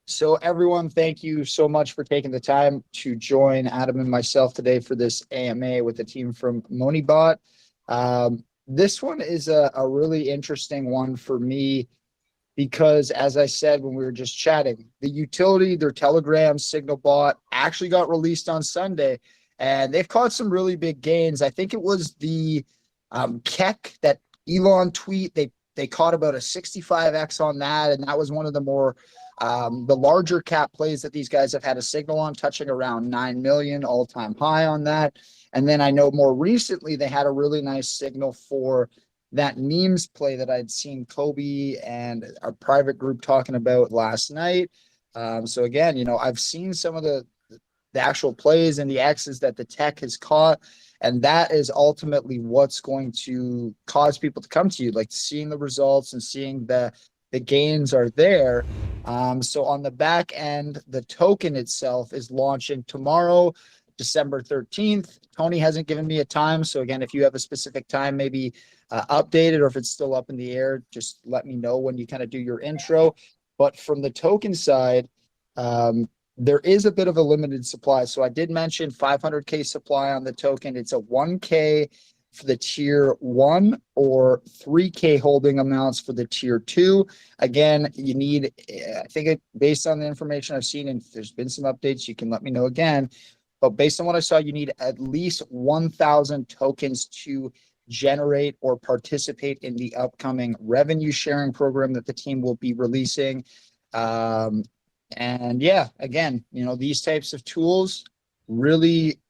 So everyone, thank you so much for taking the time to join Adam and myself today for this AMA with the team from MonieBot. This one is a really interesting one for me because, as I said when we were just chatting, the utility, their Telegram Signal bot, actually got released on Sunday, and they've caught some really big gains. I think it was the Keck, that Elon tweet. They caught about a 65x on that, and that was one of the more the larger cap plays that these guys have had a signal on, touching around 9 million all-time high on that. And then I know more recently they had a really nice signal for that memes play that I'd seen Kobe and our private group talking about last night. So again, I've seen some of the actual plays and the X's that the tech has caught. And that is ultimately what's going to cause people to come to you, like seeing the results and seeing the gains are there. So on the back end, the token itself is launching tomorrow, December 13th. Tony hasn't given me a time. So again, if you have a specific time, maybe update it, or if it's still up in the air, just let me know when you kind of do your intro. But from the token side, there is a bit of a limited supply. So I did mention 500K supply on the token. It's a 1K for the tier 1 or 3K holding amounts for the tier 2. Again, you need, I think based on the information I've seen, and if there's been some updates, you can let me know again. But based on what I saw, you need at least 1,000 tokens to generate or participate in the upcoming revenue sharing program that the team will be releasing. And yeah, again, these types of tools really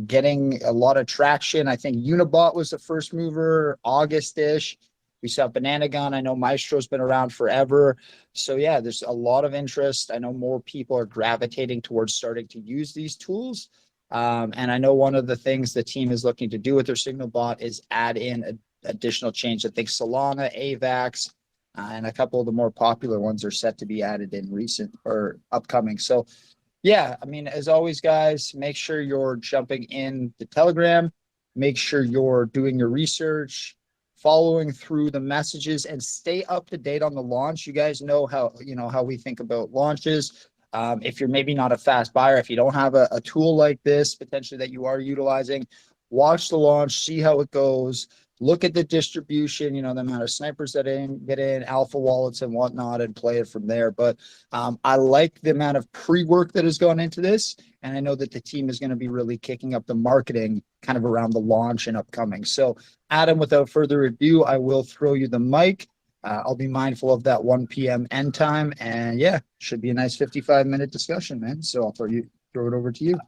getting a lot of traction. I think Unibot was the first mover, August-ish. We saw Banana Gun. I know Maestro's been around forever. So yeah, there's a lot of interest. I know more people are gravitating towards starting to use these tools. And I know one of the things the team is looking to do with their Signal bot is add in additional chains. I think Solana, AVAX, and a couple of the more popular ones are set to be added in recent or upcoming. So yeah, I mean, as always, guys, make sure you're jumping in the Telegram, make sure you're doing your research, following through the messages, and stay up to date on the launch. You guys know how we think about launches. If you're maybe not a fast buyer, if you don't have a tool like this potentially that you are utilizing, watch the launch, see how it goes. Look at the distribution, the amount of snipers that get in, alpha wallets and whatnot, and play it from there. But I like the amount of pre-work that has gone into this. And I know that the team is going to be really kicking up the marketing kind of around the launch and upcoming. So Adam, without further ado, I will throw you the mic. I'll be mindful of that 1 p.m. end time. And yeah, should be a nice 55-minute discussion, man. So I'll throw it over to you.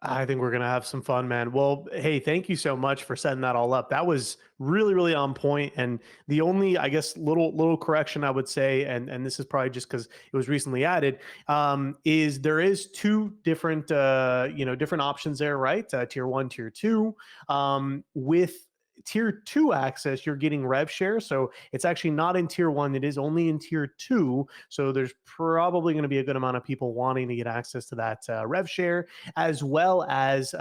I think we're going to have some fun, man. Well, hey, thank you so much for setting that all up. That was really, really on point. And the only, I guess, little correction I would say, and this is probably just because it was recently added, is there is two different, different options there, right? Tier 1, tier 2, with tier 2 access, you're getting rev share. So it's actually not in tier 1. It is only in tier 2. So there's probably going to be a good amount of people wanting to get access to that rev share, as well as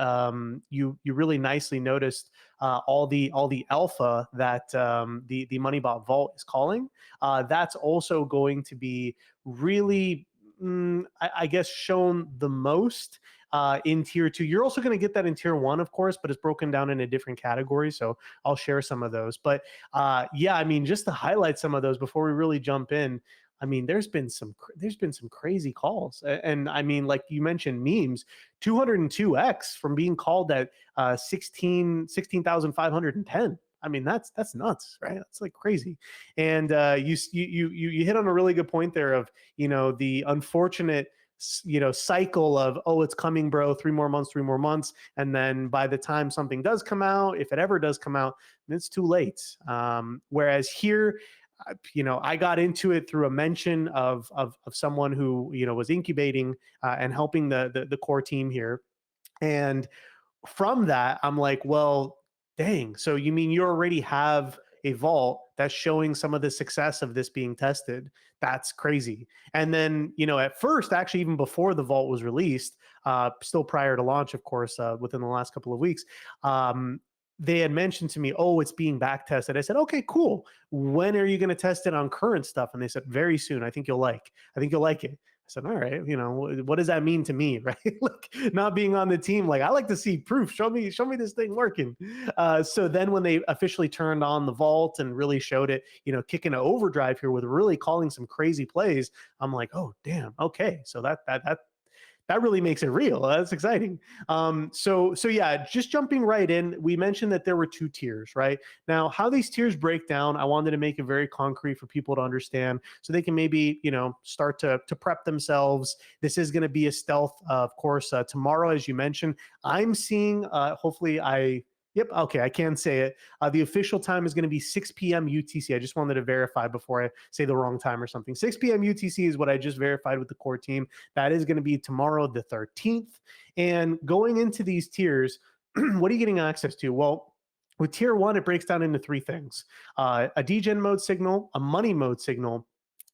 you really nicely noticed all the alpha that the MonieBot Vault is calling. That's also going to be really, I guess, shown the most in tier 2. You're also going to get that in tier 1, of course, but it's broken down into different categories. So I'll share some of those. But yeah, I mean, just to highlight some of those before we really jump in, I mean, there's been some crazy calls. And I mean, like you mentioned, memes, 202x from being called at 16,510. I mean, that's nuts, right? That's like crazy. And you hit on a really good point there of, the unfortunate cycle of, oh, it's coming, bro, 3 more months. And then by the time something does come out, if it ever does come out, it's too late. Whereas here, I got into it through a mention of someone who, was incubating and helping the core team here. And from that, I'm like, well, dang. So you mean you already have a vault that's showing some of the success of this being tested? That's crazy. And then, at first, actually, even before the vault was released, still prior to launch, of course, within the last couple of weeks, they had mentioned to me, oh, it's being back tested. I said, okay, cool. When are you going to test it on current stuff? And they said, very soon. I think you'll like it. I said, all right, what does that mean to me, right? Like not being on the team, like I like to see proof. Show me this thing working. So then when they officially turned on the vault and really showed it, kicking an overdrive here with really calling some crazy plays, I'm like, oh damn, okay, so that really makes it real. That's exciting. So yeah, just jumping right in, we mentioned that there were 2 tiers, right? Now, how these tiers break down, I wanted to make it very concrete for people to understand so they can maybe, start to prep themselves. This is going to be a stealth, of course, tomorrow, as you mentioned. I'm seeing, hopefully Yep. Okay. I can say it. The official time is going to be 6 p.m. UTC. I just wanted to verify before I say the wrong time or something. 6 p.m. UTC is what I just verified with the core team. That is going to be tomorrow, the 13th. And going into these tiers, what are you getting access to? Well, with tier 1, it breaks down into 3 things: a Degen mode signal, a MONIE mode signal,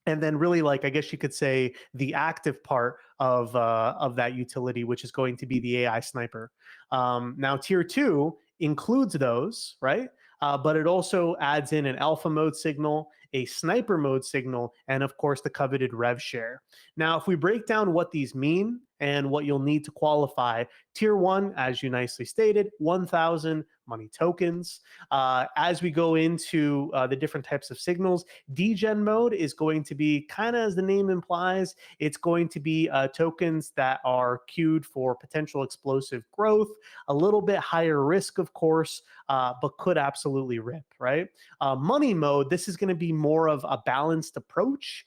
and then really, like, I guess you could say the active part of that utility, which is going to be the AI sniper. Now, tier 2 includes those, right? But it also adds in an alpha mode signal, a sniper mode signal, and of course the coveted rev share. Now, if we break down what these mean and what you'll need to qualify, tier 1, as you nicely stated, 1,000 MONIE tokens. As we go into the different types of signals, Degen mode is going to be kind of, as the name implies, it's going to be tokens that are queued for potential explosive growth, a little bit higher risk, of course, but could absolutely rip, right? MONIE mode, this is going to be more of a balanced approach.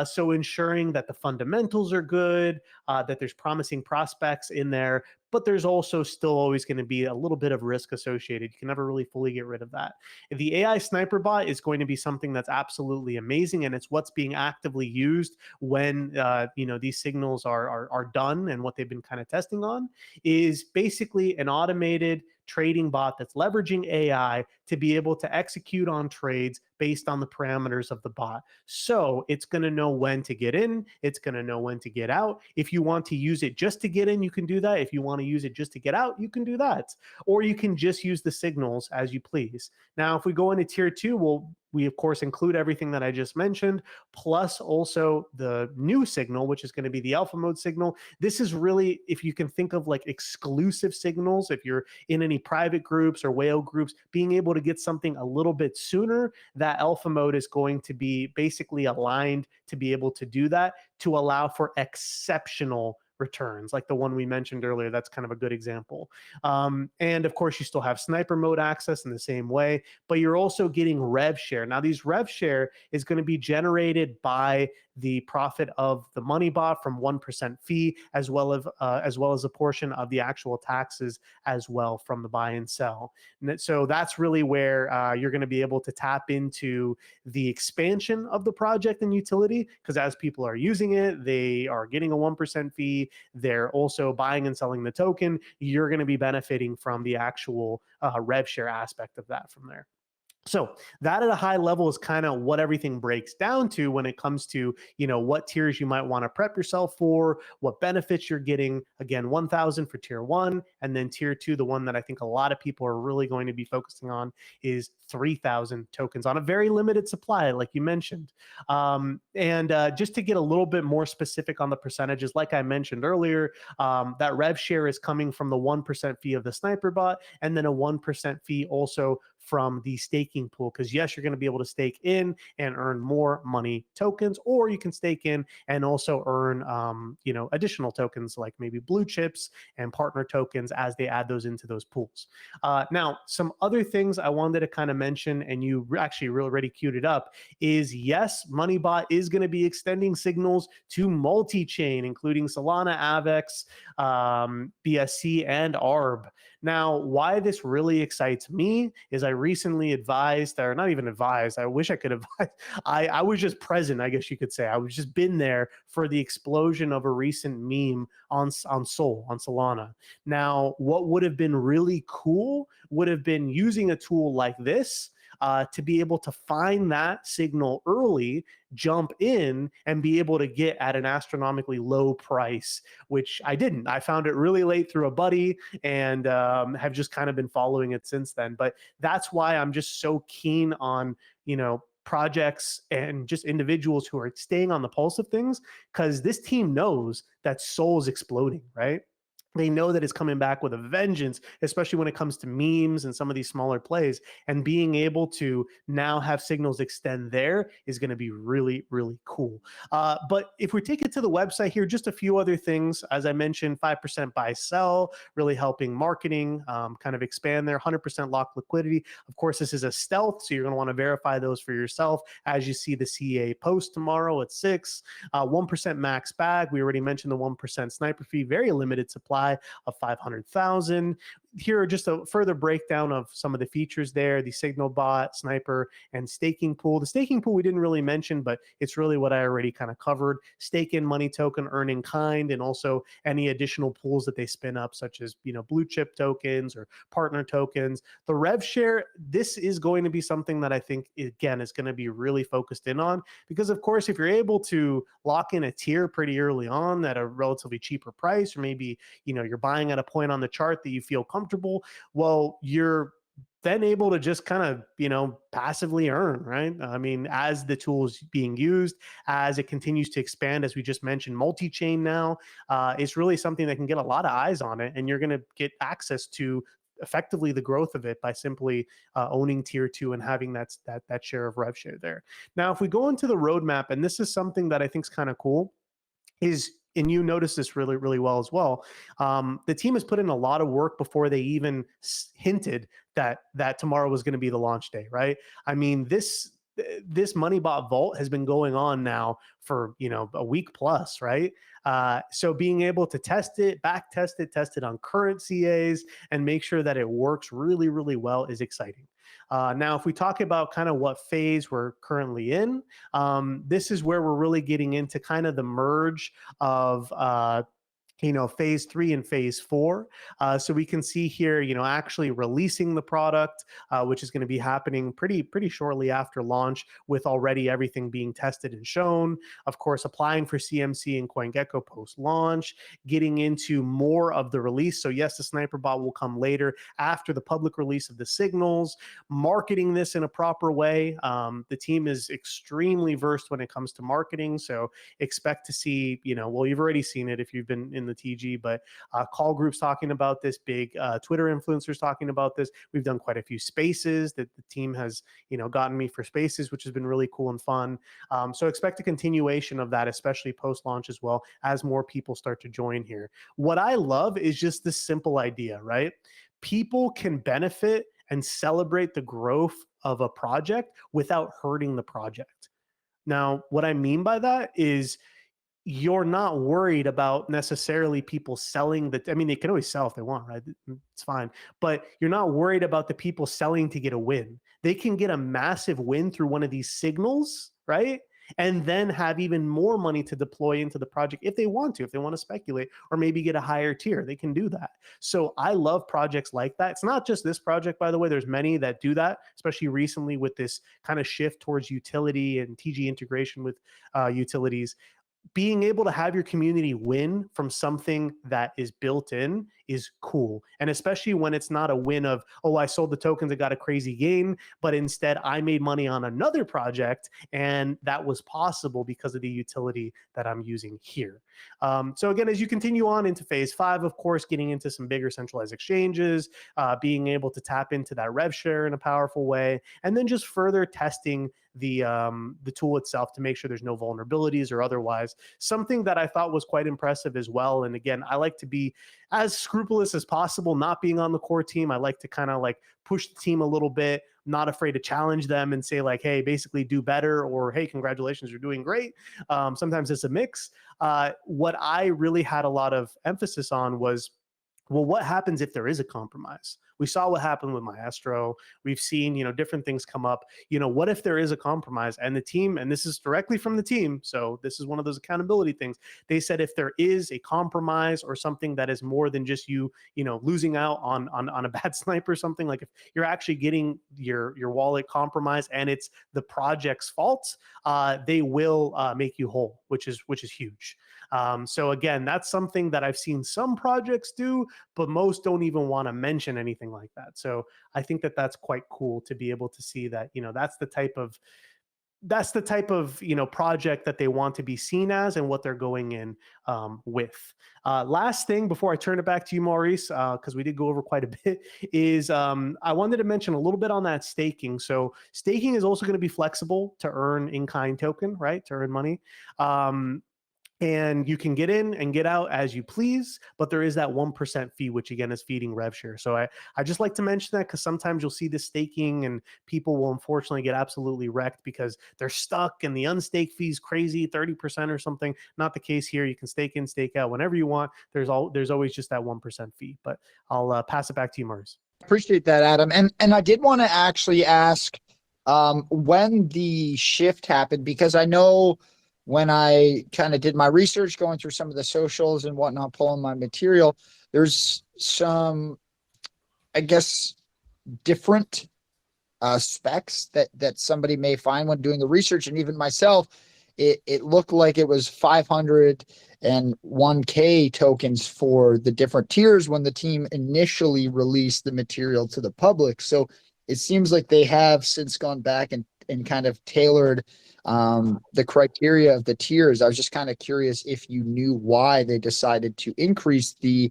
So ensuring that the fundamentals are good, that there's promising prospects in there, but there's also still always going to be a little bit of risk associated. You can never really fully get rid of that. The AI sniper bot is going to be something that's absolutely amazing, and it's what's being actively used when these signals are done, and what they've been kind of testing on is basically an automated trading bot that's leveraging AI to be able to execute on trades based on the parameters of the bot. So it's going to know when to get in, it's going to know when to get out. If you want to use it just to get in, you can do that. If you want to use it just to get out, you can do that. Or you can just use the signals as you please. Now, if we go into tier 2, we of course include everything that I just mentioned, plus also the new signal, which is going to be the alpha mode signal. This is really, if you can think of like exclusive signals, if you're in any private groups or whale groups, being able to get something a little bit sooner, that alpha mode is going to be basically aligned to be able to do that, to allow for exceptional returns, like the one we mentioned earlier. That's kind of a good example. And of course, you still have sniper mode access in the same way, but you're also getting rev share. Now, these rev share is going to be generated by the profit of the MonieBot from 1% fee, as well as a portion of the actual taxes as well from the buy and sell. And so that's really where you're going to be able to tap into the expansion of the project and utility, because as people are using it, they are getting a 1% fee. They're also buying and selling the token. You're going to be benefiting from the actual rev share aspect of that from there. So that at a high level is kind of what everything breaks down to when it comes to, what tiers you might want to prep yourself for, what benefits you're getting. Again, 1,000 for tier 1, and then tier 2, the one that I think a lot of people are really going to be focusing on, is 3,000 tokens on a very limited supply, like you mentioned. Just to get a little bit more specific on the percentages, like I mentioned earlier, that rev share is coming from the 1% fee of the sniper bot, and then a 1% fee also from the staking pool. Because yes, you're going to be able to stake in and earn more MONIE tokens, or you can stake in and also earn additional tokens like maybe blue chips and partner tokens as they add those into those pools. Now, some other things I wanted to kind of mention, and you actually already queued it up, is yes, MonieBot is going to be extending signals to multi-chain, including Solana, AVEX, BSC, and ARB. Now, why this really excites me is I recently advised, or not even advised, I wish I could advise, I was just present, I guess you could say. I was just been there for the explosion of a recent meme on Solana. Now, what would have been really cool would have been using a tool like this to be able to find that signal early, jump in, and be able to get at an astronomically low price, which I didn't. I found it really late through a buddy, and have just kind of been following it since then. But that's why I'm just so keen on, projects and just individuals who are staying on the pulse of things, because this team knows that Sol's exploding, right? They know that it's coming back with a vengeance, especially when it comes to memes and some of these smaller plays. And being able to now have signals extend there is going to be really, really cool. But if we take it to the website here, just a few other things. As I mentioned, 5% buy sell, really helping marketing kind of expand there. 100% lock liquidity. Of course, this is a stealth, so you're going to want to verify those for yourself as you see the CA post tomorrow at 6. 1% max bag. We already mentioned the 1% sniper fee, very limited supply of 500,000. Here are just a further breakdown of some of the features there, the signal bot, sniper, and staking pool. The staking pool we didn't really mention, but it's really what I already kind of covered. Stake in money token, earn in kind, and also any additional pools that they spin up, such as, you know, blue chip tokens or partner tokens. The rev share, this is going to be something that I think, again, is going to be really focused in on, because of course, if you're able to lock in a tier pretty early on at a relatively cheaper price, or maybe, you know, you're buying at a point on the chart that you feel comfortable, well, you're then able to just kind of, you know, passively earn, right? I mean, as the tool is being used, as it continues to expand, as we just mentioned, multi-chain now, it's really something that can get a lot of eyes on it, and you're going to get access to effectively the growth of it by simply owning tier 2 and having that share of rev share there. Now, if we go into the roadmap, and this is something that I think is kind of cool, is, and you notice this really, really well as well, the team has put in a lot of work before they even hinted that tomorrow was going to be the launch day, right? I mean, this MonieBot Vault has been going on now for, you know, a week plus, right? So being able to test it, test it on current CAs, and make sure that it works really, really well is exciting. Now, if we talk about kind of what phase we're currently in, this is where we're really getting into kind of the merge of you know, phase 3 and phase 4. So we can see here, you know, actually releasing the product, which is going to be happening pretty shortly after launch, with already everything being tested and shown. Of course, applying for CMC and CoinGecko post launch, getting into more of the release. So yes, the sniper bot will come later after the public release of the signals, marketing this in a proper way. The team is extremely versed when it comes to marketing. So expect to see, you know, well, you've already seen it if you've been in the TG, but call groups talking about this, big Twitter influencers talking about this. We've done quite a few spaces that the team has, you know, gotten me for spaces, which has been really cool and fun. So expect a continuation of that, especially post-launch as well, as more people start to join here. What I love is just this simple idea, right? People can benefit and celebrate the growth of a project without hurting the project. Now, what I mean by that is, you're not worried about necessarily people selling the, I mean, they can always sell if they want, right? It's fine. But you're not worried about the people selling to get a win. They can get a massive win through one of these signals, right? And then have even more money to deploy into the project if they want to speculate, or maybe get a higher tier, they can do that. So I love projects like that. It's not just this project, by the way, there's many that do that, especially recently with this kind of shift towards utility and TG integration with utilities. Being able to have your community win from something that is built in is cool. And especially when it's not a win of, oh, I sold the tokens and got a crazy gain, but instead I made money on another project, and that was possible because of the utility that I'm using here. So again, as you continue on into phase 5, of course, getting into some bigger centralized exchanges, being able to tap into that rev share in a powerful way, and then just further testing the tool itself to make sure there's no vulnerabilities or otherwise. Something that I thought was quite impressive as well. And again, I like to be as scrupulous as possible, not being on the core team. I like to kind of like push the team a little bit, not afraid to challenge them and say like, hey, basically do better, or hey, congratulations, you're doing great. Sometimes it's a mix. What I really had a lot of emphasis on was, well, what happens if there is a compromise? We saw what happened with Maestro. We've seen, you know, different things come up. You know, what if there is a compromise? And the team, and this is directly from the team, so this is one of those accountability things. They said if there is a compromise or something that is more than just you know, losing out on a bad snipe or something, like if you're actually getting your wallet compromised and it's the project's fault, they will make you whole, which is huge. So again, that's something that I've seen some projects do, but most don't even want to mention anything like that. So I think that that's quite cool to be able to see that, you know, that's the type of that's the type of, you know, project that they want to be seen as and what they're going in with. Last thing before I turn it back to you, Maurice, because we did go over quite a bit, is I wanted to mention a little bit on that staking. So staking is also going to be flexible to earn in-kind token, right? To earn money. And you can get in and get out as you please, but there is that 1% fee, which again is feeding rev share. So I just like to mention that because sometimes you'll see the staking and people will unfortunately get absolutely wrecked because they're stuck and the unstake fee is crazy, 30% or something. Not the case here. You can stake in, stake out whenever you want. There's always just that 1% fee, but I'll pass it back to you, Maurice. Appreciate that, Adam. And I did want to actually ask when the shift happened, because I know when I kind of did my research, going through some of the socials and whatnot, pulling my material, there's some, I guess, different specs that somebody may find when doing the research. And even myself, it looked like it was 500 and 1K tokens for the different tiers when the team initially released the material to the public. So it seems like they have since gone back and kind of tailored the criteria of the tiers. I was just kind of curious if you knew why they decided to increase the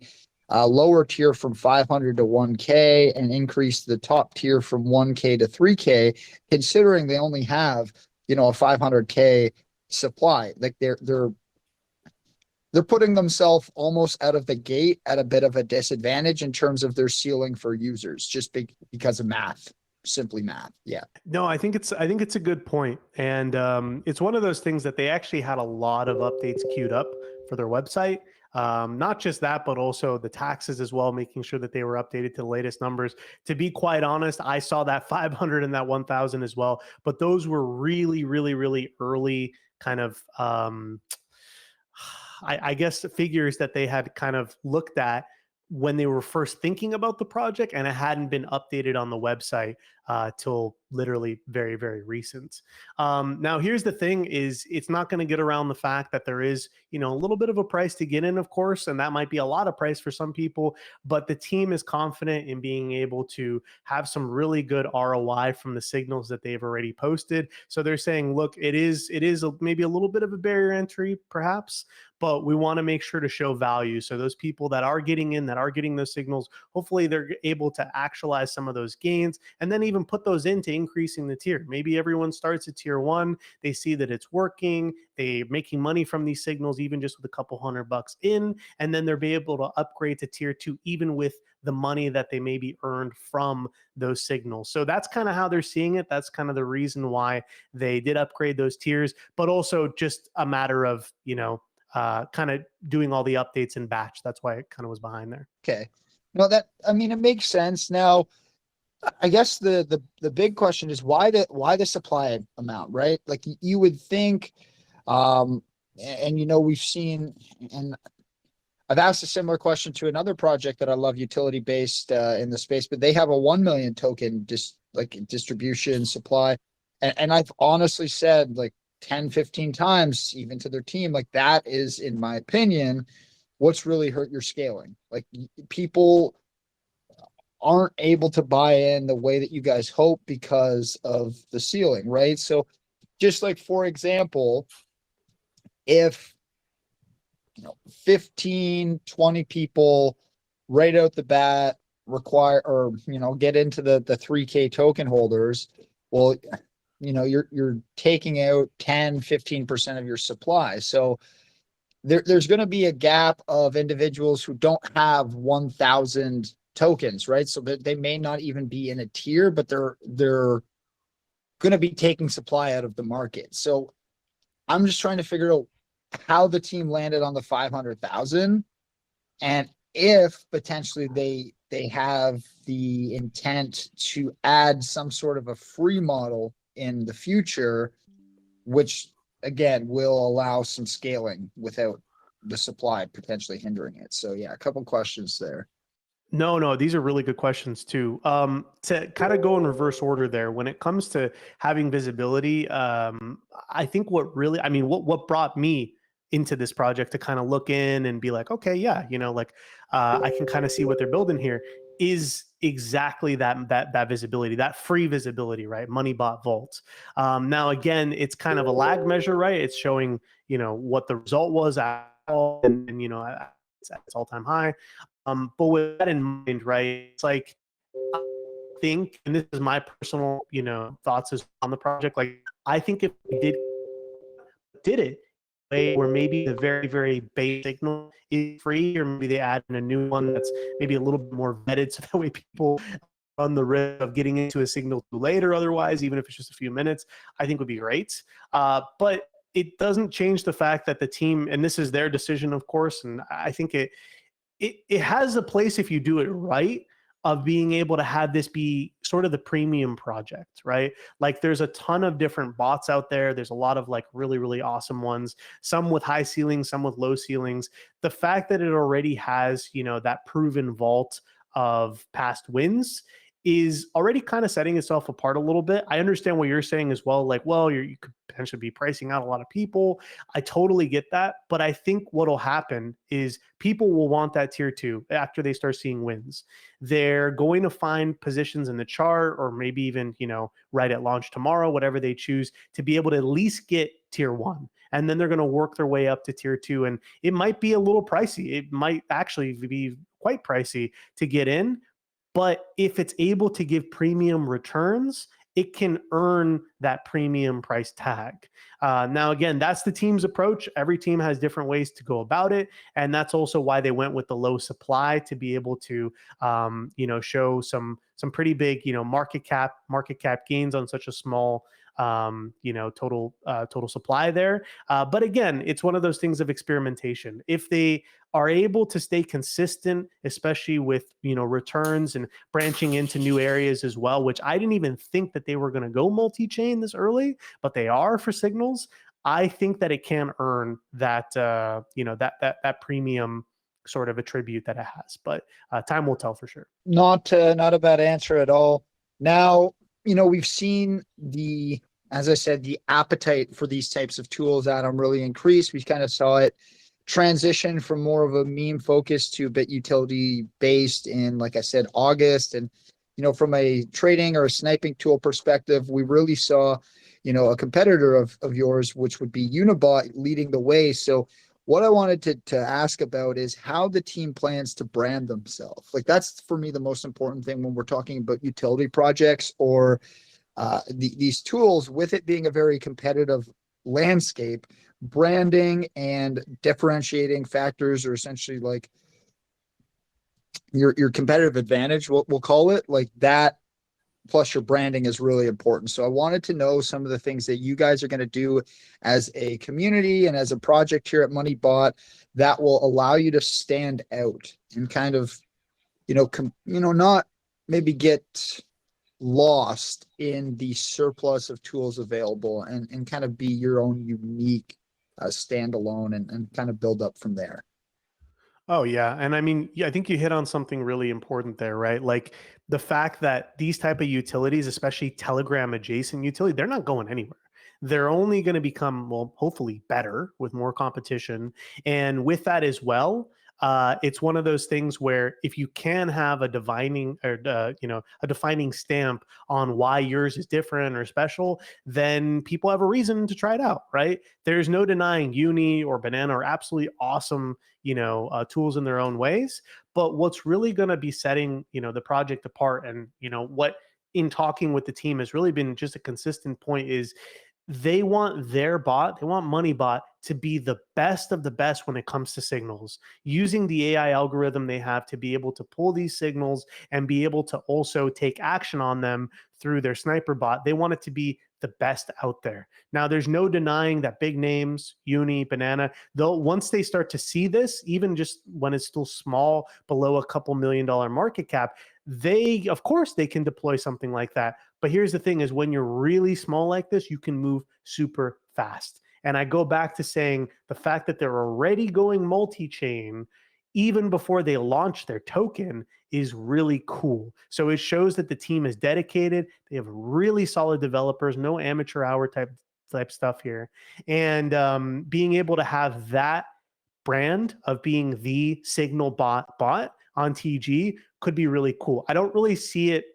lower tier from 500 to 1K and increase the top tier from 1K to 3K, considering they only have, you know, a 500K supply. Like they're putting themselves almost out of the gate at a bit of a disadvantage in terms of their ceiling for users, just because of math. Simply math. Yeah. No, I think it's a good point. And it's one of those things that they actually had a lot of updates queued up for their website. Not just that, but also the taxes as well, making sure that they were updated to the latest numbers. To be quite honest, I saw that 500 and that 1,000 as well, but those were really, really, really early kind of, I guess, figures that they had kind of looked at when they were first thinking about the project, and it hadn't been updated on the website till literally very, very recent. Now, here's the thing is it's not going to get around the fact that there is, you know, a little bit of a price to get in, of course, and that might be a lot of price for some people, but the team is confident in being able to have some really good ROI from the signals that they've already posted. So they're saying, look, it is maybe a little bit of a barrier entry, perhaps, but we want to make sure to show value. So those people that are getting in, that are getting those signals, hopefully they're able to actualize some of those gains and then even put those into increasing the tier. Maybe everyone starts at tier 1, they see that it's working, they're making money from these signals, even just with a couple $100 in, and then they'll be able to upgrade to tier 2, even with the money that they maybe earned from those signals. So that's kind of how they're seeing it. That's kind of the reason why they did upgrade those tiers, but also just a matter of, you know, kind of doing all the updates in batch. That's why it kind of was behind there. Okay. No, I mean, it makes sense. Now, I guess the big question is why the supply amount, right? Like you would think, and you know, we've seen, and I've asked a similar question to another project that I love, utility based in the space, but they have a 1 million token distribution supply. And I've honestly said like 10, 15 times even to their team, like that is, in my opinion, what's really hurt your scaling. Like people aren't able to buy in the way that you guys hope because of the ceiling, right? So just like, for example, if, you know, 15, 20 people right out the bat require, or, you know, get into the 3K token holders, well, you know, you're taking out 10, 15% of your supply. So there's going to be a gap of individuals who don't have 1,000 tokens, right? So they may not even be in a tier, but they're going to be taking supply out of the market. So I'm just trying to figure out how the team landed on the 500,000, and if potentially they have the intent to add some sort of a free model in the future, which again will allow some scaling without the supply potentially hindering it. So yeah, a couple questions there. No, these are really good questions too. To kind of go in reverse order there, when it comes to having visibility, I think what brought me into this project to kind of look in and be like, okay, yeah, you know, like I can kind of see what they're building here is exactly that visibility, that free visibility, right? MonieBot Vault. Now, again, it's kind of a lag measure, right? It's showing, what the result was at all, and it's at its all-time high. But with that in mind, right, it's like, I think, and this is my personal, thoughts on the project. Like, I think if we did it way where maybe the very, very base signal is free, or maybe they add in a new one that's maybe a little bit more vetted, so that way people run the risk of getting into a signal too late or otherwise, even if it's just a few minutes, I think would be great. But it doesn't change the fact that the team, and this is their decision, of course, and I think it has a place if you do it right, of being able to have this be sort of the premium project, right? Like, there's a ton of different bots out there. There's a lot of like really, really awesome ones, some with high ceilings, some with low ceilings. The fact that it already has, that proven vault of past wins is already kind of setting itself apart a little bit. I understand what you're saying as well. Like, well, you could potentially be pricing out a lot of people. I totally get that. But I think what'll happen is people will want that tier 2 after they start seeing wins. They're going to find positions in the chart, or maybe even, right at launch tomorrow, whatever they choose, to be able to at least get tier 1. And then they're going to work their way up to tier 2. And it might be a little pricey. It might actually be quite pricey to get in. But if it's able to give premium returns, it can earn that premium price tag. Now, again, that's the team's approach. Every team has different ways to go about it. And that's also why they went with the low supply, to be able to, show some pretty big, market cap gains on such a small, total supply there. But again, it's one of those things of experimentation. If they are able to stay consistent, especially with, returns and branching into new areas as well, which I didn't even think that they were going to go multi-chain this early, but they are for signals. I think that it can earn that, that premium sort of attribute that it has, but time will tell for sure. Not a bad answer at all. Now, we've seen as I said, the appetite for these types of tools, Adam, really increased. We kind of saw it transition from more of a meme focus to a bit utility based in, like I said, August. And, from a trading or a sniping tool perspective, we really saw, a competitor of yours, which would be Unibot, leading the way. So what I wanted to ask about is how the team plans to brand themselves. Like, that's for me the most important thing when we're talking about utility projects or these tools, with it being a very competitive landscape. Branding and differentiating factors are essentially like your competitive advantage, we'll call it like that, plus your branding is really important. So I wanted to know some of the things that you guys are going to do as a community and as a project here at MonieBot that will allow you to stand out and kind of, not maybe get lost in the surplus of tools available, and kind of be your own unique standalone, and kind of build up from there. Oh yeah. And I mean, yeah, I think you hit on something really important there, right? Like, the fact that these type of utilities, especially Telegram adjacent utility, they're not going anywhere. They're only going to become, well, hopefully better with more competition. And with that as well, it's one of those things where if you can have a defining stamp on why yours is different or special, then people have a reason to try it out, right? There's no denying Uni or Banana are absolutely awesome, tools in their own ways. But what's really going to be setting, the project apart, and, what in talking with the team has really been just a consistent point, is they want their bot, they want MonieBot to be the best of the best when it comes to signals, using the AI algorithm they have to be able to pull these signals and be able to also take action on them through their sniper bot. They want it to be the best out there. Now, there's no denying that big names, Uni, Banana, they'll, once they start to see this, even just when it's still small, below a couple $1 million market cap, they, of course, they can deploy something like that. But here's the thing is, when you're really small like this, you can move super fast. And I go back to saying the fact that they're already going multi-chain even before they launch their token is really cool. So it shows that the team is dedicated. They have really solid developers, no amateur hour type stuff here. And being able to have that brand of being the signal bot on TG could be really cool. I don't really see it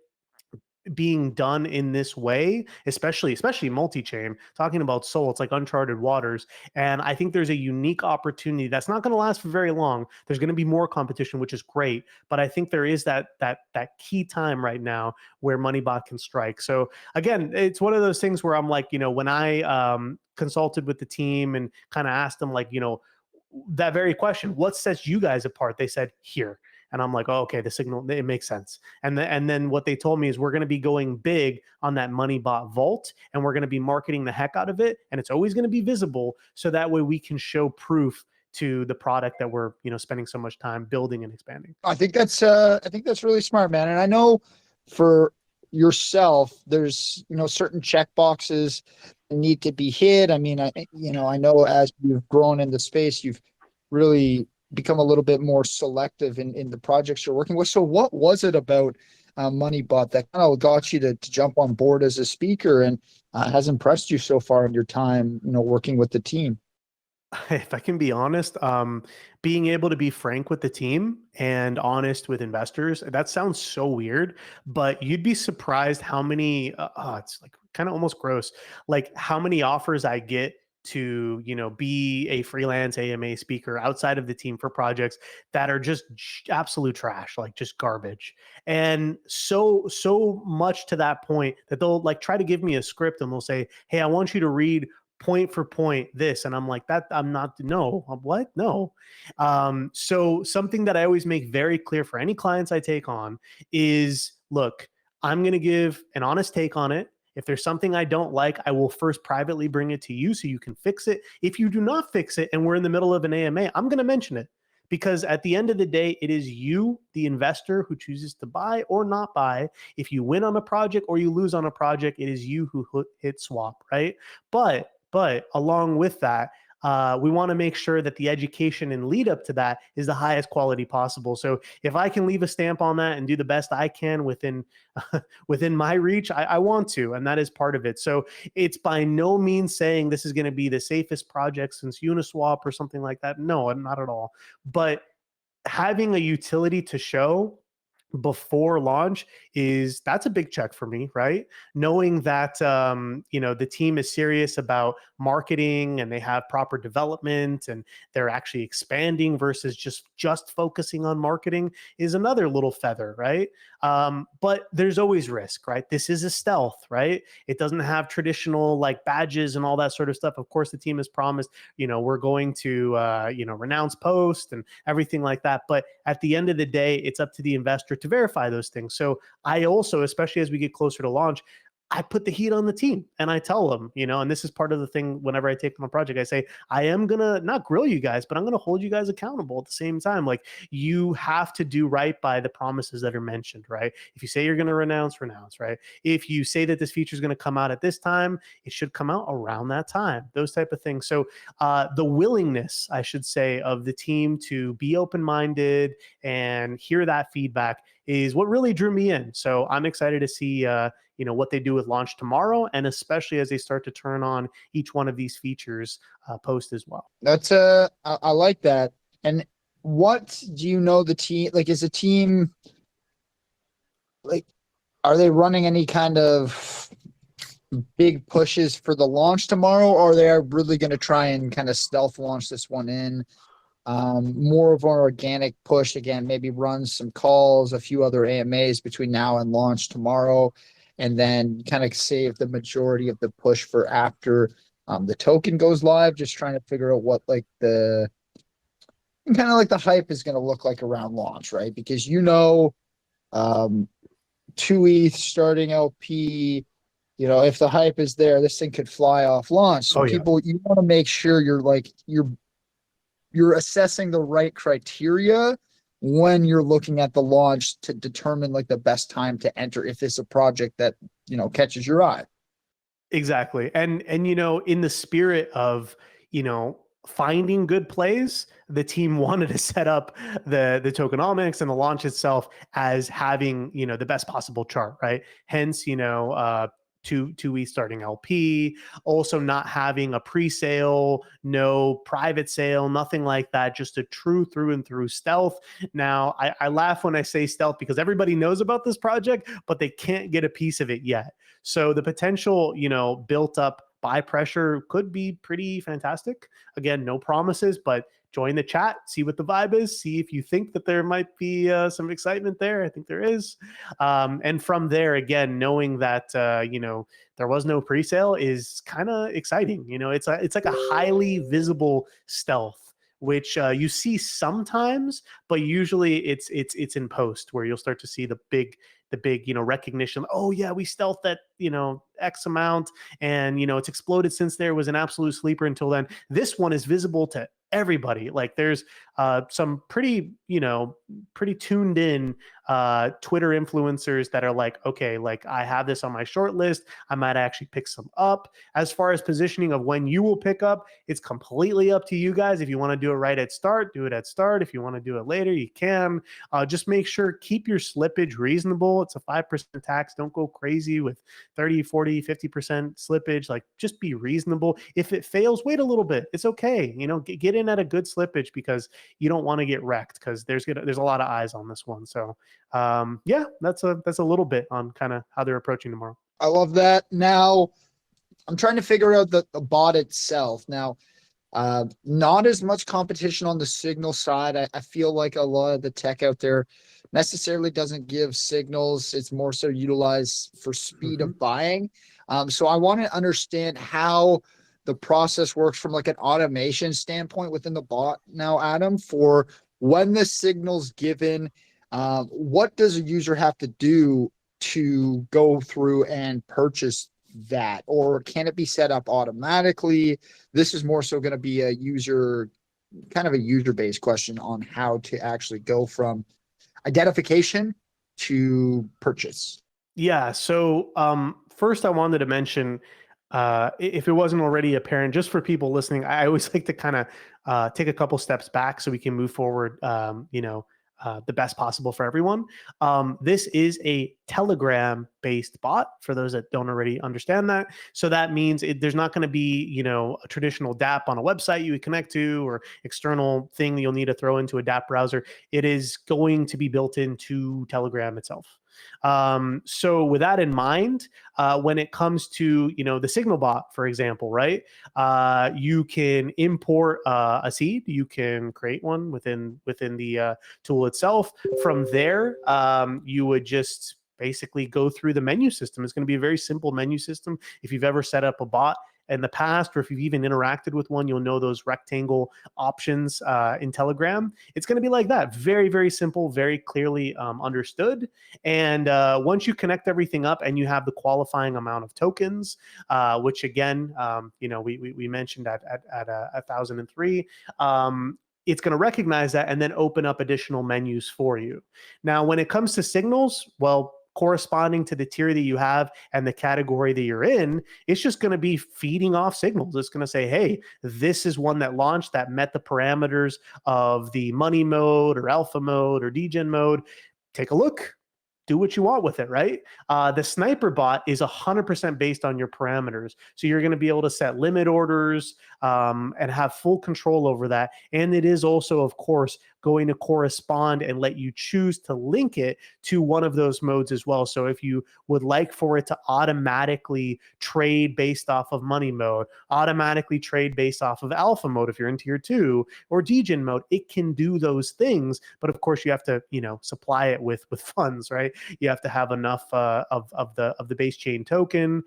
being done in this way, especially multi-chain. Talking about Sol, it's like uncharted waters, and I think there's a unique opportunity that's not going to last for very long. There's going to be more competition, which is great, but I think there is that key time right now where MonieBot can strike. So again, it's one of those things where I'm like, when I consulted with the team and kind of asked them, like, that very question, what sets you guys apart? They said here. And I'm like, oh, okay, the signal, it makes sense. And then what they told me is we're going to be going big on that MonieBot vault, and we're going to be marketing the heck out of it. And it's always going to be visible. So that way we can show proof to the product that we're, spending so much time building and expanding. I think that's really smart, man. And I know for yourself, there's, certain check boxes that need to be hit. I mean, I know as you've grown in the space, you've really become a little bit more selective in the projects you're working with. So what was it about MonieBot that kind of got you to jump on board as a speaker and has impressed you so far in your time, working with the team? If I can be honest, being able to be frank with the team and honest with investors, that sounds so weird, but you'd be surprised how many, it's like kind of almost gross, like how many offers I get to, be a freelance AMA speaker outside of the team for projects that are just absolute trash, like just garbage. And so much to that point that they'll like try to give me a script and they'll say, hey, I want you to read point for point this. And I'm like, that I'm not, no, what? No. So something that I always make very clear for any clients I take on is, look, I'm going to give an honest take on it. If there's something I don't like, I will first privately bring it to you so you can fix it. If you do not fix it and we're in the middle of an AMA, I'm going to mention it, because at the end of the day, it is you, the investor, who chooses to buy or not buy. If you win on a project or you lose on a project, it is you who hit swap, right? But along with that, we want to make sure that the education and lead up to that is the highest quality possible. So if I can leave a stamp on that and do the best I can within my reach, I want to, and that is part of it. So it's by no means saying this is going to be the safest project since Uniswap or something like that. No, not at all. But having a utility to show before launch that's a big check for me, right? Knowing that the team is serious about marketing and they have proper development and they're actually expanding versus just focusing on marketing is another little feather, right? But there's always risk, right? This is a stealth, right? It doesn't have traditional like badges and all that sort of stuff. Of course, the team has promised, we're going to renounce post and everything like that. But at the end of the day, it's up to the investor to verify those things. So I also, especially as we get closer to launch, I put the heat on the team and I tell them, and this is part of the thing whenever I take on a project, I say, I am going to not grill you guys, but I'm going to hold you guys accountable at the same time. Like, you have to do right by the promises that are mentioned, right? If you say you're going to renounce, right? If you say that this feature is going to come out at this time, it should come out around that time, those type of things. So the willingness, I should say, of the team to be open-minded and hear that feedback is what really drew me in. So I'm excited to see what they do with launch tomorrow, and especially as they start to turn on each one of these features post as well. That's I like that. And what do you know the team, like, is a team like, are they running any kind of big pushes for the launch tomorrow, or they are really going to try and kind of stealth launch this one in? More of an organic push, again, maybe run some calls, a few other AMAs between now and launch tomorrow, and then kind of save the majority of the push for after the token goes live. Just trying to figure out what like the kind of like the hype is going to look like around launch, right? Because 2 ETH starting LP, if the hype is there, this thing could fly off launch. So you want to make sure you're assessing the right criteria when you're looking at the launch to determine like the best time to enter if it's a project that catches your eye. Exactly. And in the spirit of finding good plays, the team wanted to set up the tokenomics and the launch itself as having the best possible chart, right? Hence two ETH starting LP, also not having a pre-sale, no private sale, nothing like that, just a true through and through stealth. Now, I laugh when I say stealth because everybody knows about this project, but they can't get a piece of it yet. So the potential, built up buy pressure could be pretty fantastic. Again, no promises, but join the chat, see what the vibe is, see if you think that there might be some excitement there. I think there is. And from there, again, knowing that, there was no pre-sale is kind of exciting. It's like a highly visible stealth, which you see sometimes, but usually it's in post where you'll start to see the big recognition. Oh yeah, we stealthed that, X amount, and it's exploded since there was an absolute sleeper until then. This one is visible to everybody. Like there's some pretty tuned in Twitter influencers that are like, okay, like I have this on my short list, I might actually pick some up. As far as positioning of when you will pick up, it's completely up to you guys. If you want to do it right at start, do it at start. If you want to do it later, you can. Just make sure, keep your slippage reasonable. It's a 5% tax. Don't go crazy with 30, 40, 50% slippage. Like just be reasonable. If it fails, wait a little bit. It's okay. Get in at a good slippage because you don't want to get wrecked because there's a lot of eyes on this one. So yeah, that's a little bit on kind of how they're approaching tomorrow. I love that. Now I'm trying to figure out the bot itself. Now, not as much competition on the signal side. I feel like a lot of the tech out there necessarily doesn't give signals. It's more so utilized for speed of buying. So I want to understand how the process works from like an automation standpoint within the bot now, Adam, for when the signal's given. What does a user have to do to go through and purchase that? Or can it be set up automatically? This is more so going to be a user-based question on how to actually go from identification to purchase. Yeah. So first I wanted to mention, if it wasn't already apparent, just for people listening, I always like to kind of take a couple steps back so we can move forward, the best possible for everyone. This is a Telegram-based bot, for those that don't already understand that. So that means there's not going to be, a traditional DApp on a website you would connect to or external thing that you'll need to throw into a DApp browser. It is going to be built into Telegram itself. So with that in mind, when it comes to, the Signal bot, for example, right? You can import a seed, you can create one within the tool itself. From there, you would just basically go through the menu system. It's going to be a very simple menu system. If you've ever set up a bot in the past, or if you've even interacted with one, you'll know those rectangle options in Telegram. It's going to be like that. Very, very simple, very clearly understood. And once you connect everything up and you have the qualifying amount of tokens, which again, we mentioned at 1,003, it's going to recognize that and then open up additional menus for you. Now, when it comes to signals, well, corresponding to the tier that you have and the category that you're in, it's just going to be feeding off signals. It's going to say, hey, this is one that launched that met the parameters of the MONIE mode or alpha mode or degen mode. Take a look. Do what you want with it, right? The sniper bot is 100% based on your parameters. So you're going to be able to set limit orders and have full control over that. And it is also, of course, going to correspond and let you choose to link it to one of those modes as well. So if you would like for it to automatically trade based off of MONIE mode, automatically trade based off of alpha mode if you're in tier 2, or degen mode, it can do those things. But of course, you have to, supply it with funds, right? You have to have enough of the base chain token.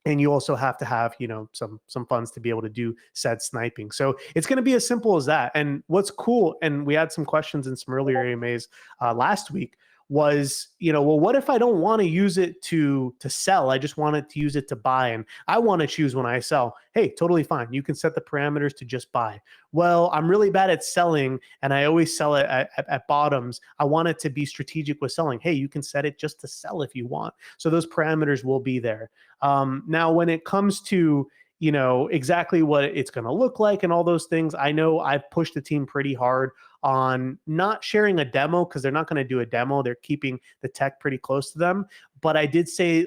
And you also have to have, some funds to be able to do said sniping. So it's going to be as simple as that. And what's cool, and we had some questions in some earlier AMAs last week, was, well, what if I don't want to use it to sell? I just want to use it to buy, and I want to choose when I sell. Hey, totally fine. You can set the parameters to just buy. Well, I'm really bad at selling, and I always sell it at bottoms. I want it to be strategic with selling. Hey, you can set it just to sell if you want. So those parameters will be there. Now, when it comes to exactly what it's going to look like and all those things, I know I've pushed the team pretty hard on not sharing a demo because they're not going to do a demo. They're keeping the tech pretty close to them. But I did say,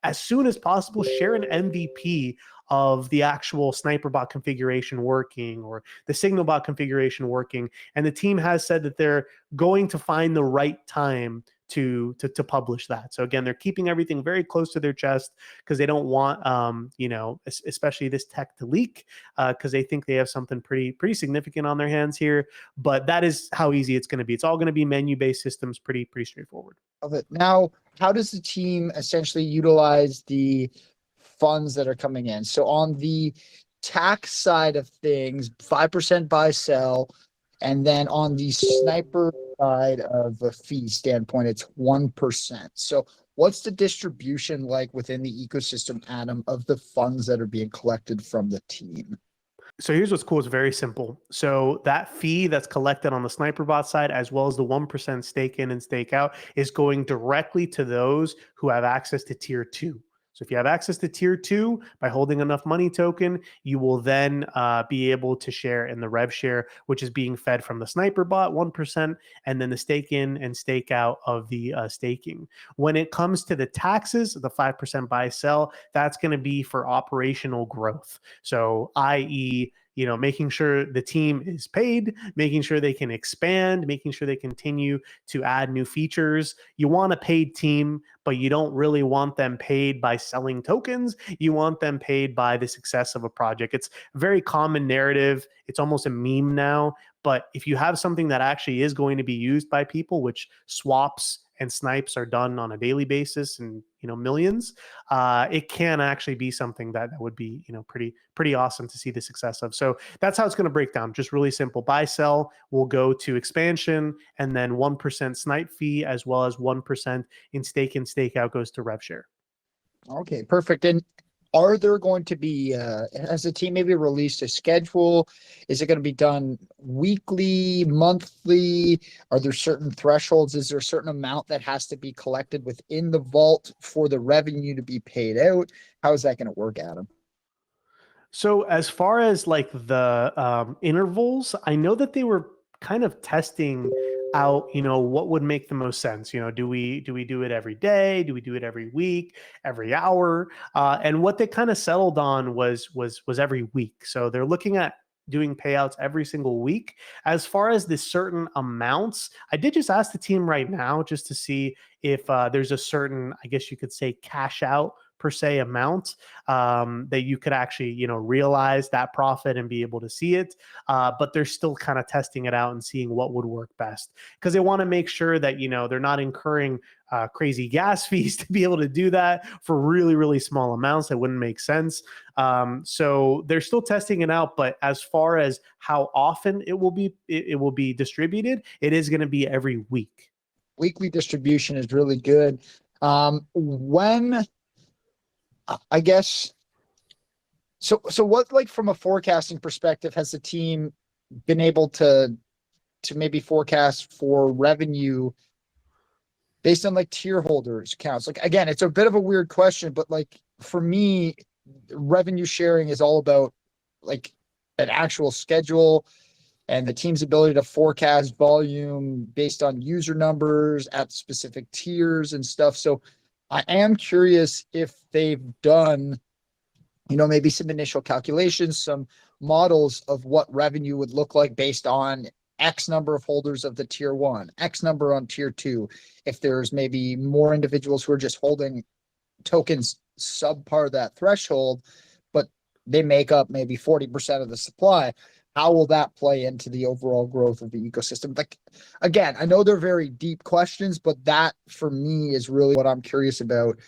as soon as possible, share an MVP of the actual sniper bot configuration working or the signal bot configuration working. And the team has said that they're going to find the right time to publish that. So again, they're keeping everything very close to their chest because they don't want, especially this tech to leak, because they think they have something pretty significant on their hands here. But that is how easy it's going to be. It's all going to be menu-based systems, pretty straightforward. Of it. Now, how does the team essentially utilize the funds that are coming in? So on the tax side of things, 5% buy sell, and then on the sniper side of a fee standpoint, it's 1%. So what's the distribution like within the ecosystem, Adam, of the funds that are being collected from the team? So here's what's cool. It's very simple. So that fee that's collected on the sniper bot side, as well as the 1% stake in and stake out, is going directly to those who have access to tier 2. So if you have access to tier 2 by holding enough MONIE token, you will then be able to share in the rev share, which is being fed from the sniper bot 1%, and then the stake in and stake out of the staking. When it comes to the taxes, the 5% buy sell, that's going to be for operational growth. So i.e., making sure the team is paid, making sure they can expand, making sure they continue to add new features. You want a paid team, but you don't really want them paid by selling tokens. You want them paid by the success of a project. It's a very common narrative. It's almost a meme now. But if you have something that actually is going to be used by people, which swaps and snipes are done on a daily basis and millions, it can actually be something that would be pretty awesome to see the success of. So that's how it's going to break down. Just really simple. Buy sell will go to expansion, and then 1% snipe fee as well as 1% in stake and stake out goes to rev share. Okay, perfect. And are there going to be, has the team maybe released a schedule? Is it going to be done weekly, monthly? Are there certain thresholds? Is there a certain amount that has to be collected within the vault for the revenue to be paid out? How is that going to work, Adam? So as far as like the intervals, I know that they were kind of testing out, what would make the most sense. Do we do it every day? Do we do it every week, every hour? And what they kind of settled on was every week. So they're looking at doing payouts every single week. As far as the certain amounts, I did just ask the team right now just to see if there's a certain, I guess you could say, cash out per se amount that you could actually realize that profit and be able to see it, but they're still kind of testing it out and seeing what would work best, because they want to make sure that they're not incurring crazy gas fees to be able to do that for really small amounts that wouldn't make sense. So they're still testing it out, but as far as how often it will be distributed, it is going to be every week. Weekly distribution is really good. When I guess so what, like, from a forecasting perspective, has the team been able to maybe forecast for revenue based on like tier holders counts? Like, again, it's a bit of a weird question, but like for me, revenue sharing is all about like an actual schedule and the team's ability to forecast volume based on user numbers at specific tiers and stuff. So I am curious if they've done, maybe some initial calculations, some models of what revenue would look like based on X number of holders of the tier 1, X number on tier 2. If there's maybe more individuals who are just holding tokens subpar that threshold, but they make up maybe 40% of the supply. How will that play into the overall growth of the ecosystem? Like, again, I know they're very deep questions, but that for me is really what I'm curious about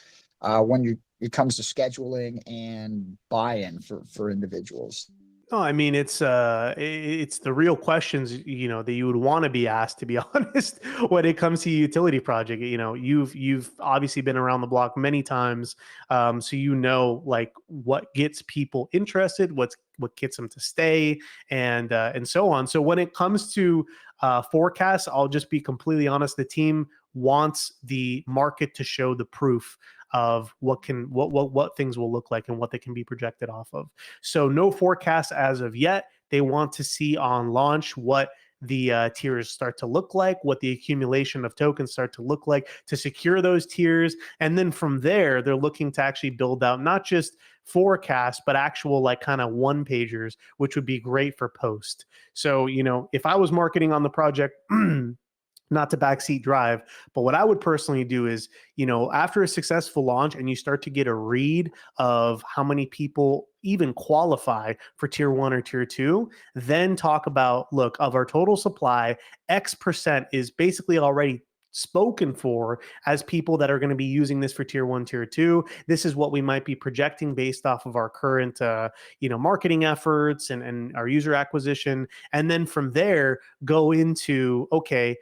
when it comes to scheduling and buy-in for individuals. No, I mean, it's the real questions, that you would want to be asked, to be honest, when it comes to a utility project. You've obviously been around the block many times, so like what gets people interested, what gets them to stay, and so on. So when it comes to forecasts, I'll just be completely honest. The team wants the market to show the proof of what things will look like and what they can be projected off of. So no forecast as of yet. They want to see on launch what the tiers start to look like, what the accumulation of tokens start to look like to secure those tiers. And then from there, they're looking to actually build out not just forecast, but actual like kind of one pagers, which would be great for post. So, you know, if I was marketing on the project, not to backseat drive, but what I would personally do is, you know, after a successful launch and you start to get a read of how many people even qualify for tier 1 or tier 2, then talk about, look, of our total supply, X% is basically already spoken for as people that are going to be using this for tier 1, tier 2. This is what we might be projecting based off of our current, you know, marketing efforts and our user acquisition. And then from there, go into, okay,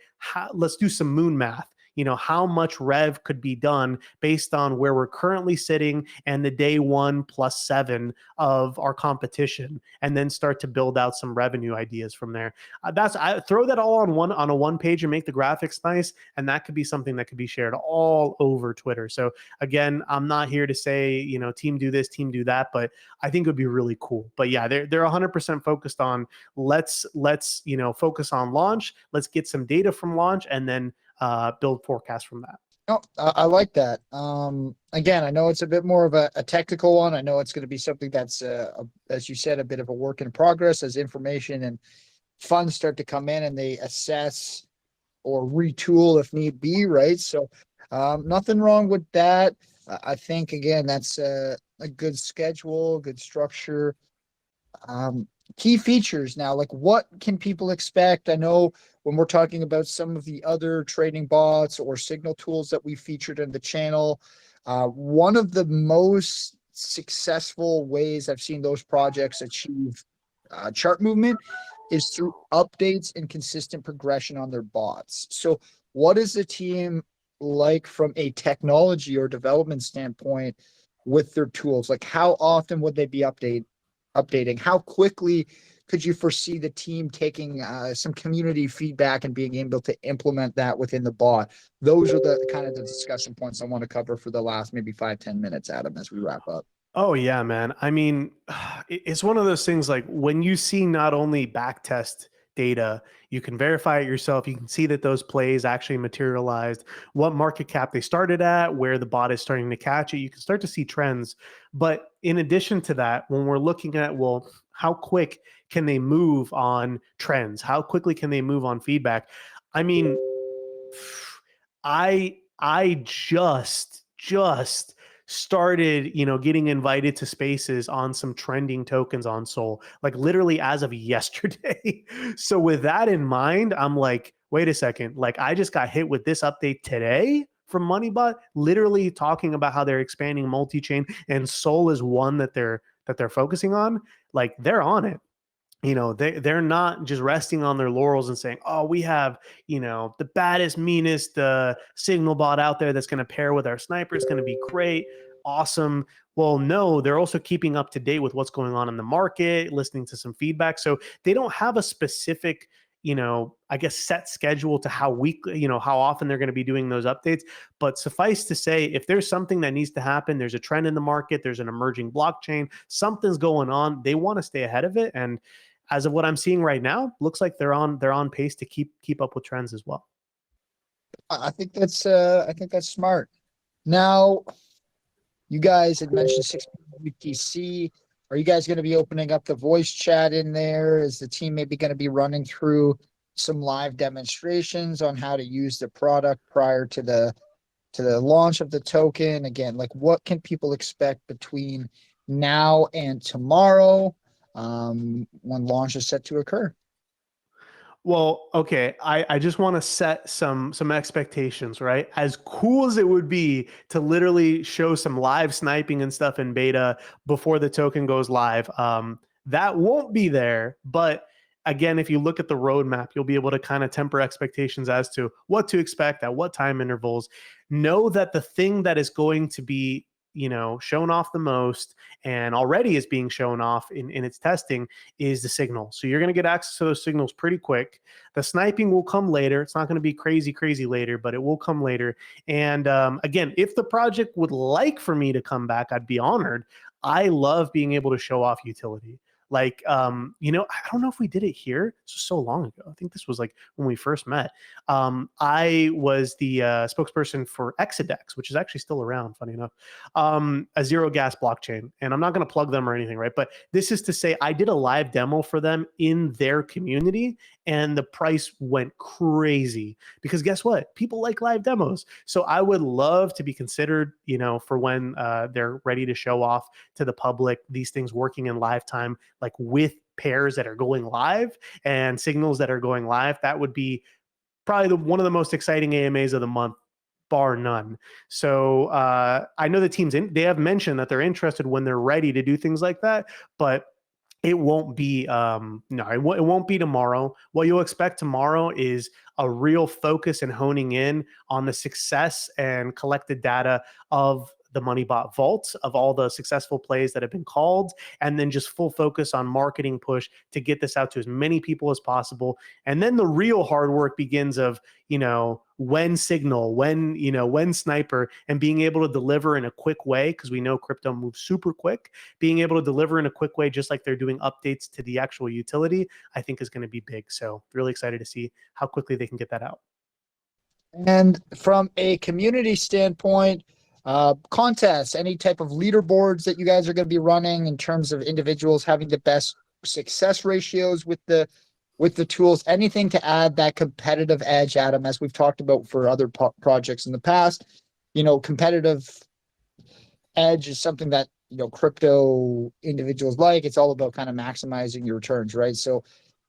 let's do some moon math. You know, how much rev could be done based on where we're currently sitting and the day 1 plus 7 of our competition, and then start to build out some revenue ideas from there. I throw that all on a one page and make the graphics nice, and that could be something that could be shared all over Twitter. So again, I'm not here to say, you know, team do this, team do that, but I think it would be really cool. But yeah, they're 100% focused on let's you know, focus on launch. Let's get some data from launch, and then build forecast from that. No, I like that. Again, I know it's a bit more of a technical one. I know it's going to be something that's, as you said, a bit of a work in progress as information and funds start to come in and they assess or retool if need be, right? So nothing wrong with that. I think, again, that's a good schedule, good structure. Key features now, like what can people expect? I know when we're talking about some of the other trading bots or signal tools that we featured in the channel, one of the most successful ways I've seen those projects achieve chart movement is through updates and consistent progression on their bots. So what is the team like from a technology or development standpoint with their tools? Like how often would they be updating? How quickly could you foresee the team taking some community feedback and being able to implement that within the bot? Those are the kind of the discussion points I want to cover for the last maybe 5-10 minutes, Adam, as we wrap up. Oh yeah, man. I mean, it's one of those things like when you see not only backtest data, you can verify it yourself. You can see that those plays actually materialized, what market cap they started at, where the bot is starting to catch it. You can start to see trends. But in addition to that, when we're looking at, well, how quick can they move on trends? How quickly can they move on feedback? I mean, I just started, you know, getting invited to spaces on some trending tokens on Sol, like literally as of yesterday. So with that in mind, I'm like, wait a second, like I just got hit with this update today from MonieBot, literally talking about how they're expanding multi-chain and Sol is one that they're focusing on. Like they're on it. You know, they're not just resting on their laurels and saying, oh, we have, you know, the baddest, meanest signal bot out there that's going to pair with our sniper. It's going to be great. Awesome. Well, no, they're also keeping up to date with what's going on in the market, listening to some feedback. So they don't have a specific, you know, I guess set schedule to how weekly, you know, how often they're going to be doing those updates. But suffice to say, if there's something that needs to happen, there's a trend in the market, there's an emerging blockchain, something's going on, they want to stay ahead of it. And as of what I'm seeing right now, looks like they're on pace to keep up with trends as well. I think that's smart. Now, you guys had mentioned 6 UTC. Are you guys going to be opening up the voice chat in there? Is the team maybe going to be running through some live demonstrations on how to use the product prior to the launch of the token? Again, like what can people expect between now and tomorrow when launch is set to occur? Well, okay, I just want to set some expectations, right? As cool as it would be to literally show some live sniping and stuff in beta before the token goes live, that won't be there. But again, if you look at the roadmap, you'll be able to kind of temper expectations as to what to expect at what time intervals. Know that the thing that is going to be, you know, shown off the most and already is being shown off in its testing is the signal. So you're going to get access to those signals pretty quick. The sniping will come later. It's not going to be crazy later, but it will come later. And again, if the project would like for me to come back, I'd be honored. I love being able to show off utility. Like, I don't know if we did it here. This was so long ago. I think this was like when we first met. I was the spokesperson for Exadex, which is actually still around, funny enough, a zero gas blockchain. And I'm not going to plug them or anything, right? But this is to say I did a live demo for them in their community, and the price went crazy because guess what? People like live demos. So I would love to be considered, for when they're ready to show off to the public these things working in live time, like with pairs that are going live and signals that are going live. That would be probably one of the most exciting AMAs of the month, bar none. So I know the teams they have mentioned that they're interested when they're ready to do things like that, but it won't be it won't be tomorrow. What you'll expect tomorrow is a real focus and honing in on the success and collected data of the MonieBot vault, of all the successful plays that have been called, and then just full focus on marketing push to get this out to as many people as possible. And then the real hard work begins of, when signal, when sniper, and being able to deliver in a quick way, because we know crypto moves super quick. Being able to deliver in a quick way, just like they're doing updates to the actual utility, I think is going to be big. So really excited to see how quickly they can get that out. And from a community standpoint, contests, any type of leaderboards that you guys are going to be running in terms of individuals having the best success ratios with the tools, anything to add that competitive edge, Adam, as we've talked about for other projects in the past. Competitive edge is something that crypto individuals like. It's all about kind of maximizing your returns, right? So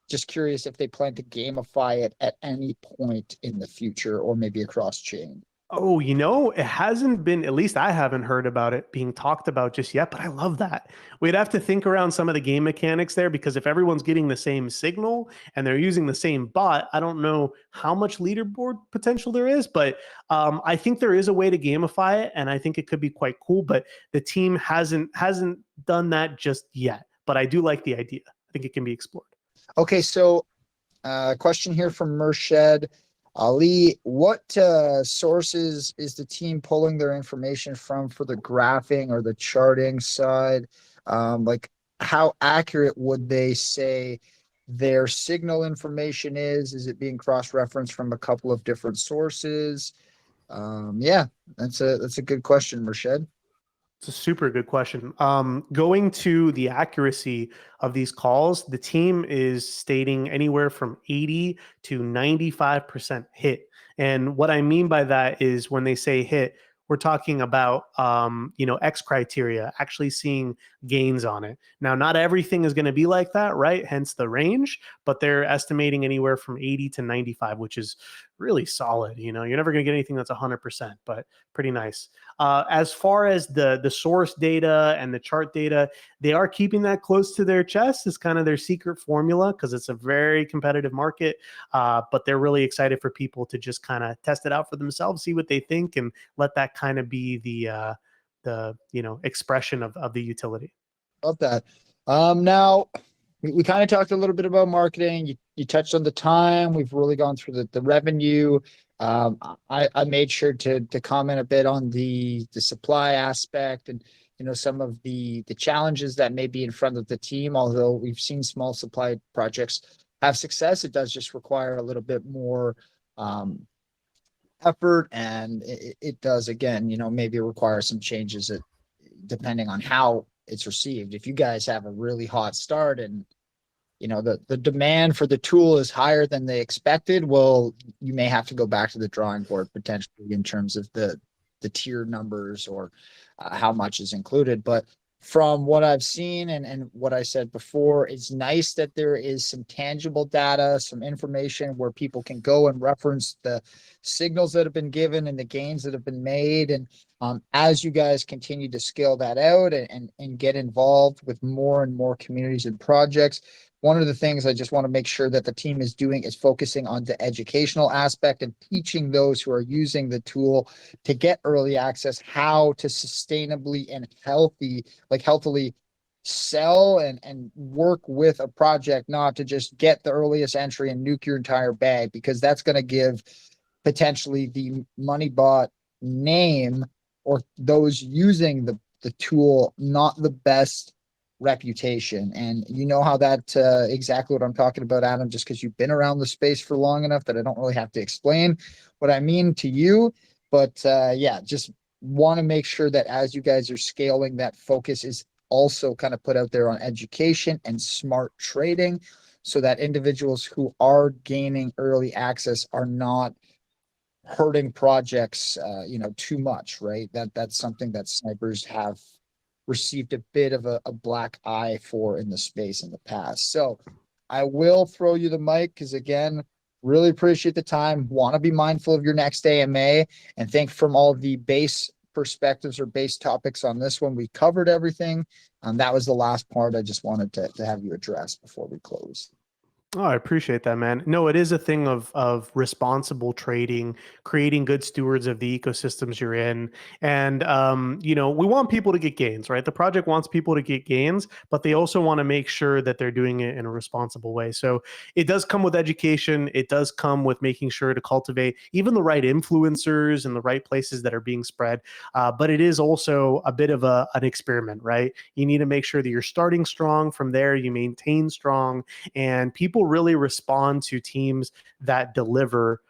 just curious if they plan to gamify it at any point in the future, or maybe across chain. Oh, it hasn't been, at least I haven't heard about it being talked about just yet, but I love that. We'd have to think around some of the game mechanics there, because if everyone's getting the same signal and they're using the same bot, I don't know how much leaderboard potential there is, but I think there is a way to gamify it, and I think it could be quite cool, but the team hasn't done that just yet. But I do like the idea. I think it can be explored. Okay, so question here from Murshid Ali. What sources is the team pulling their information from for the graphing or the charting side? Like, how accurate would they say their signal information is? Is it being cross-referenced from a couple of different sources? Yeah, that's a good question, Murshid. It's a super good question. Going to the accuracy of these calls, the team is stating anywhere from 80 to 95% hit. And what I mean by that is when they say hit, we're talking about, X criteria, actually seeing gains on it. Now, not everything is going to be like that, right? Hence the range, but they're estimating anywhere from 80 to 95, which is really solid. You're never going to get anything that's 100%, but pretty nice. As far as the source data and the chart data, they are keeping that close to their chest. It's kind of their secret formula, because it's a very competitive market. But they're really excited for people to just kind of test it out for themselves, see what they think, and let that kind of be the expression of the utility. Love that. Now we kind of talked a little bit about marketing. You touched on the time. We've really gone through the revenue. I made sure to comment a bit on the supply aspect and some of the challenges that may be in front of the team. Although we've seen small supply projects have success, it does just require a little bit more effort, and it does, again, maybe require some changes depending on how it's received. If you guys have a really hot start and the demand for the tool is higher than they expected, well, you may have to go back to the drawing board potentially in terms of the tier numbers or how much is included. But from what I've seen and what I said before, it's nice that there is some tangible data, some information where people can go and reference the signals that have been given and the gains that have been made. And as you guys continue to scale that out and get involved with more and more communities and projects, one of the things I just want to make sure that the team is doing is focusing on the educational aspect and teaching those who are using the tool to get early access how to sustainably and healthily sell and work with a project, not to just get the earliest entry and nuke your entire bag, because that's going to give potentially the MonieBot name or those using the tool not the best reputation. And you know how that exactly what I'm talking about, Adam, just because you've been around the space for long enough that I don't really have to explain what I mean to you. But yeah, just want to make sure that as you guys are scaling, that focus is also kind of put out there on education and smart trading, so that individuals who are gaining early access are not hurting projects, too much, right? That's something that snipers have received a bit of a black eye for in the space in the past. So I will throw you the mic because, again, really appreciate the time. Want to be mindful of your next AMA, and think from all the base perspectives or base topics on this one, we covered everything. That was the last part I just wanted to have you address before we close. Oh, I appreciate that, man. No, it is a thing of responsible trading, creating good stewards of the ecosystems you're in. And, we want people to get gains, right? The project wants people to get gains, but they also want to make sure that they're doing it in a responsible way. So it does come with education. It does come with making sure to cultivate even the right influencers and the right places that are being spread. But it is also a bit of an experiment, right? You need to make sure that you're starting strong. From there, you maintain strong, and people really respond to teams that deliver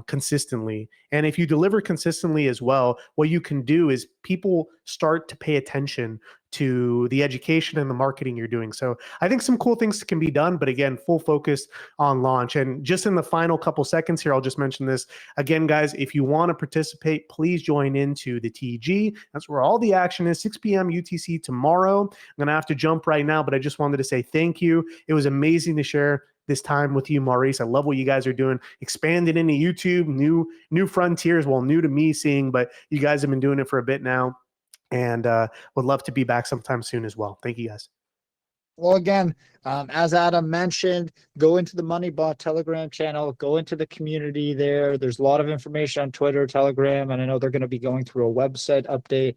consistently. And if you deliver consistently as well, what you can do is people start to pay attention to the education and the marketing you're doing. So I think some cool things can be done, but again, full focus on launch. And just in the final couple seconds here, I'll just mention this again, guys. If you want to participate, please join into the TG. That's where all the action is, 6 p.m. UTC tomorrow. I'm going to have to jump right now, but I just wanted to say thank you. It was amazing to share this time with you, Maurice. I love what you guys are doing, expanding into YouTube, new frontiers. Well, new to me seeing, but you guys have been doing it for a bit now, and would love to be back sometime soon as well. Thank you, guys. Well, again, as Adam mentioned, go into the MonieBot Telegram channel, go into the community there. There's a lot of information on Twitter, Telegram, and I know they're going to be going through a website update,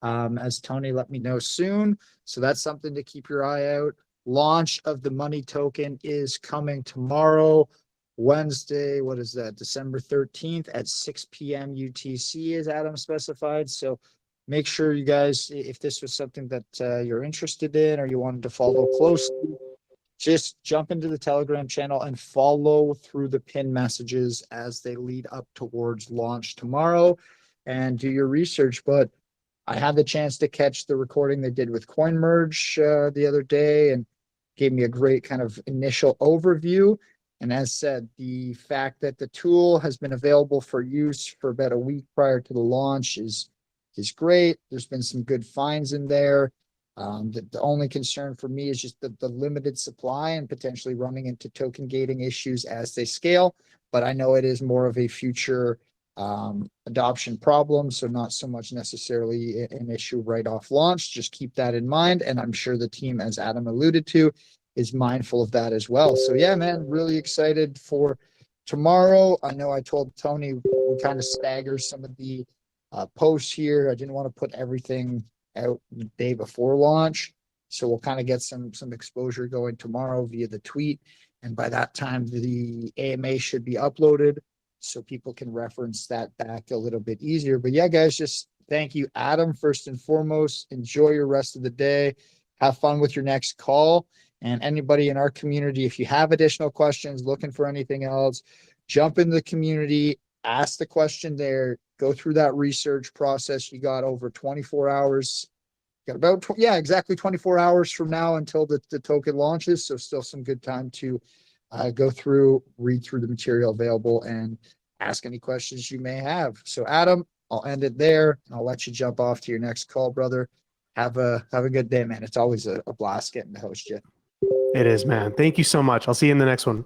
as Tony let me know soon. So that's something to keep your eye out. Launch of the MONIE token is coming tomorrow, Wednesday. What is that? December 13th at 6 p.m. UTC, as Adam specified. So make sure you guys, if this was something that you're interested in or you wanted to follow closely, just jump into the Telegram channel and follow through the pin messages as they lead up towards launch tomorrow, and do your research. But I had the chance to catch the recording they did with CoinMerge the other day, and gave me a great kind of initial overview. And as said, the fact that the tool has been available for use for about a week prior to the launch is great. There's been some good finds in there. The only concern for me is just the limited supply and potentially running into token gating issues as they scale. But I know it is more of a future adoption problem, so not so much necessarily an issue right off launch. Just keep that in mind, and I'm sure the team, as Adam alluded to, is mindful of that as well. So yeah, man, really excited for tomorrow. I know I told Tony we kind of stagger some of the posts here. I didn't want to put everything out the day before launch, so we'll kind of get some exposure going tomorrow via the tweet, and by that time the AMA should be uploaded, so people can reference that back a little bit easier. But yeah, guys, just thank you, Adam, first and foremost. Enjoy your rest of the day. Have fun with your next call. And anybody in our community, if you have additional questions, looking for anything else, jump in the community, ask the question there, go through that research process. You got over 24 hours. Got about, exactly 24 hours from now until the token launches. So still some good time to go through, read through the material available, and ask any questions you may have. So Adam, I'll end it there. I'll let you jump off to your next call, brother. Have a good day, man. It's always a blast getting to host you. It is, man. Thank you so much. I'll see you in the next one.